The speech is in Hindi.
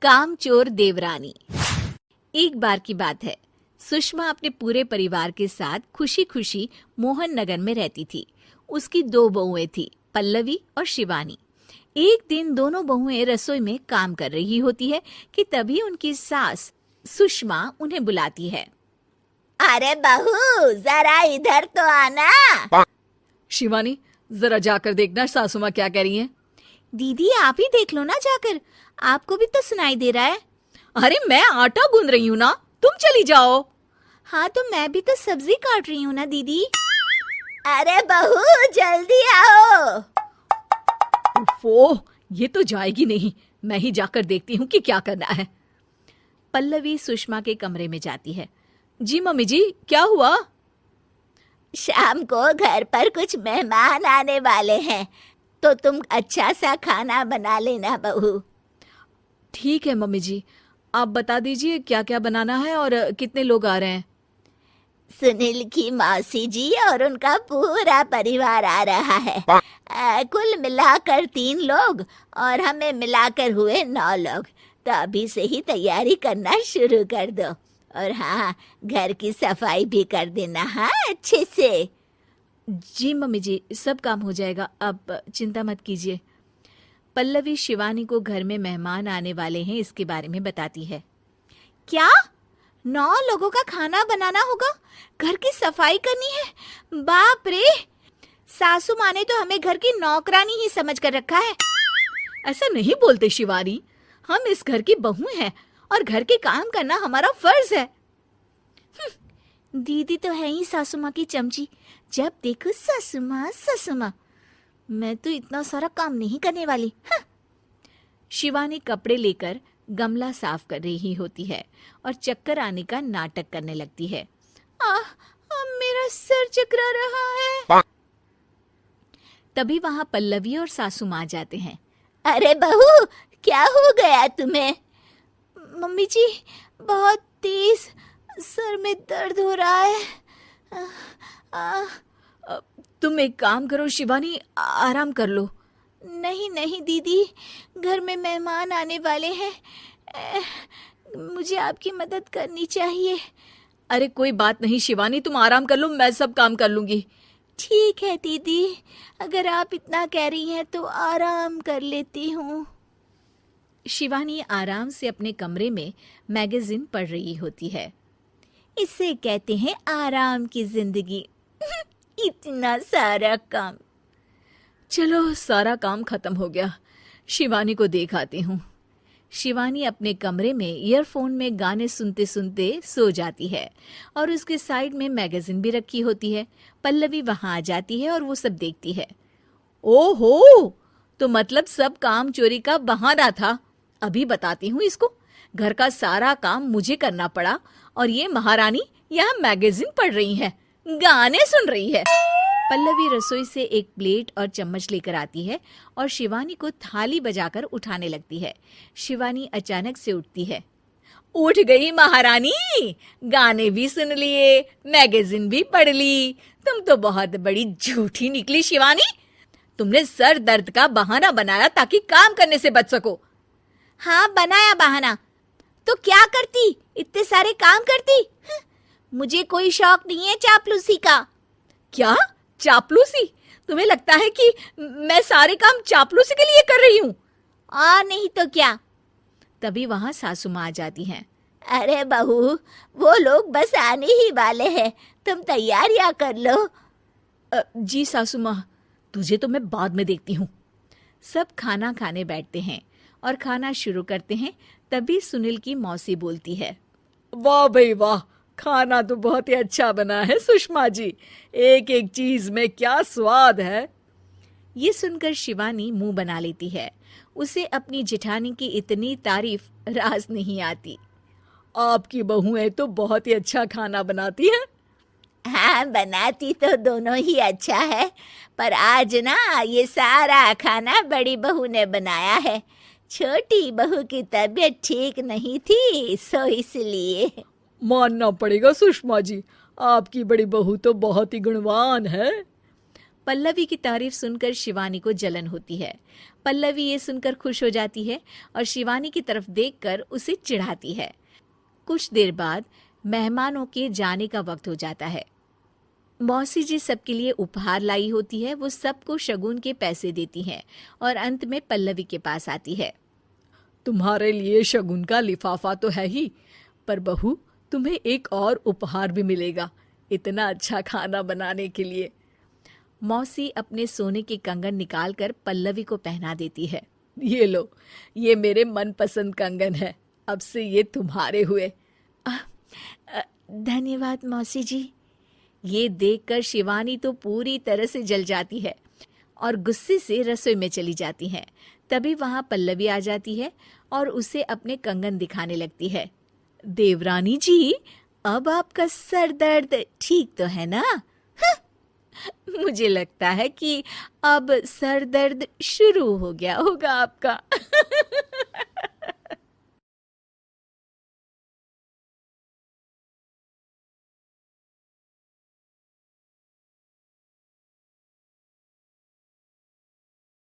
कामचोर देवरानी। एक बार की बात है, सुषमा अपने पूरे परिवार के साथ खुशी खुशी मोहन नगर में रहती थी। उसकी 2 बहुएं थी, पल्लवी और शिवानी। एक दिन दोनों बहुएं रसोई में काम कर रही होती है कि तभी उनकी सास सुषमा उन्हें बुलाती है। अरे बहू, जरा इधर तो आना। शिवानी, जरा जाकर देखना सासू माँ क्या कह रही हैं। दीदी, आप ही देख लो ना जाकर, आपको भी तो सुनाई दे रहा है। अरे मैं आटा गूंद रही हूँ ना, तुम चली जाओ। हाँ तो मैं भी तो सब्जी काट रही हूँ ना दीदी। अरे बहू, जल्दी आओ। ओह, ये तो जाएगी नहीं, मैं ही जाकर देखती हूँ कि क्या करना है। पल्लवी सुषमा के कमरे में जाती है। जी मम्मी जी, क्या हुआ? शाम को घर पर कुछ मेहमान आने वाले हैं, तो तुम अच्छा सा खाना बना लेना बहू। ठीक है मम्मी जी, आप बता दीजिए क्या क्या बनाना है और कितने लोग आ रहे हैं। सुनील की मौसी जी और उनका पूरा परिवार आ रहा है। कुल मिलाकर 3 लोग और हमें मिलाकर हुए 9 लोग। तो अभी से ही तैयारी करना शुरू कर दो। और हाँ, घर की सफाई भी कर देना, हाँ, अच्छे से। जी मम्मी जी, सब काम हो जाएगा, आप चिंता मत कीजिए। पल्लवी शिवानी को घर में मेहमान आने वाले हैं इसके बारे में बताती है। क्या 9 लोगों का खाना बनाना होगा, घर की सफाई करनी है? बाप रे, सासू माँ ने तो हमें घर की नौकरानी ही समझ कर रखा है। ऐसा नहीं बोलते शिवानी, हम इस घर की बहू हैं और घर के काम करना हमारा फर्ज है। दीदी तो है ही सासू माँ की चमची, जब देखो सासू माँ सासू माँ। मैं तो इतना सारा काम नहीं करने वाली। शिवानी कपड़े लेकर गमला साफ कर रही होती है और चक्कर आने का नाटक करने लगती है। मेरा सर चकरा रहा है। तभी वहां पल्लवी और सासू माँ जाते हैं। अरे बहू, क्या हो गया तुम्हें? मम्मी जी, बहुत तेज सर में दर्द हो रहा है। तुम एक काम करो शिवानी, आराम कर लो। नहीं नहीं दीदी, घर में मेहमान आने वाले हैं, मुझे आपकी मदद करनी चाहिए। अरे कोई बात नहीं शिवानी, तुम आराम कर लो, मैं सब काम कर लूंगी। ठीक है दीदी, अगर आप इतना कह रही हैं तो आराम कर लेती हूँ। शिवानी आराम से अपने कमरे में मैगजीन पढ़ रही होती है। इसे कहते हैं आराम की जिंदगी। इतना सारा काम। चलो, सारा काम खत्म हो गया, शिवानी को देख आती हूँ। शिवानी अपने कमरे में ईयरफोन में गाने सुनते सुनते सो जाती है और उसके साइड में मैगजीन भी रखी होती है। पल्लवी वहां आ जाती है और वो सब देखती है। ओहो, तो मतलब सब काम चोरी का बहाना था। अभी बताती हूँ इसको। घर का सारा काम मुझे करना पड़ा और ये महारानी यहाँ मैगजीन पढ़ रही है, गाने सुन रही है। पल्लवी रसोई से एक प्लेट और चम्मच लेकर आती है और शिवानी को थाली बजाकर उठाने लगती है। शिवानी अचानक से उठती है। उठ गई महारानी, गाने भी सुन लिए, मैगजीन भी पढ़ ली। तुम तो बहुत बड़ी झूठी निकली शिवानी। तुमने सर दर्द का बहाना बनाया ताकि काम करने से बच सको। हाँ, बनाया बहाना, तो क्या करती, इतने सारे काम करती। मुझे कोई शौक नहीं है चापलूसी का। क्या चापलूसी? तुम्हें लगता है कि मैं सारे काम चापलूसी के लिए कर रही हूँ? और नहीं तो क्या। तभी वहां सासू माँ आ जाती हैं। अरे बहू, वो लोग बस आने ही वाले हैं, तुम तैयारियां कर लो। जी सासू माँ, तुझे तो मैं बाद में देखती हूँ। सब खाना खाने बैठते हैं और खाना शुरू करते हैं। तभी सुनील की मौसी बोलती है। वाह भाई वाह, खाना तो बहुत ही अच्छा बना है सुषमा जी, एक एक चीज में क्या स्वाद है। ये सुनकर शिवानी मुंह बना लेती है। उसे अपनी जेठानी की इतनी तारीफ रास नहीं आती। आपकी बहुएं तो बहुत ही अच्छा खाना बनाती हैं। हाँ, बनाती तो दोनों ही अच्छा है, पर आज ना ये सारा खाना बड़ी बहू ने बनाया है। छोटी बहू की तबीयत ठीक नहीं थी, सो इसलिए। मानना पड़ेगा सुषमा जी, आपकी बड़ी बहू तो बहुत ही गुणवान है। पल्लवी की तारीफ सुनकर शिवानी को जलन होती है। पल्लवी ये सुनकर खुश हो जाती है और शिवानी की तरफ देखकर उसे चिढ़ाती है। कुछ देर बाद मेहमानों के जाने का वक्त हो जाता है। मौसी जी सबके लिए उपहार लाई होती है। वो सबको शगुन के पैसे देती हैं और अंत में पल्लवी के पास आती है। तुम्हारे लिए शगुन का लिफाफा तो है ही, पर बहू तुम्हें एक और उपहार भी मिलेगा इतना अच्छा खाना बनाने के लिए। मौसी अपने सोने के कंगन निकालकर पल्लवी को पहना देती है। ये लो, ये मेरे मनपसंद कंगन है, अब से ये तुम्हारे हुए। धन्यवाद मौसी जी। ये देखकर शिवानी तो पूरी तरह से जल जाती है और गुस्से से रसोई में चली जाती है। तभी वहां पल्लवी आ जाती है और उसे अपने कंगन दिखाने लगती है। देवरानी जी, अब आपका सर दर्द ठीक तो है ना? मुझे लगता है कि अब सर दर्द शुरू हो गया होगा आपका।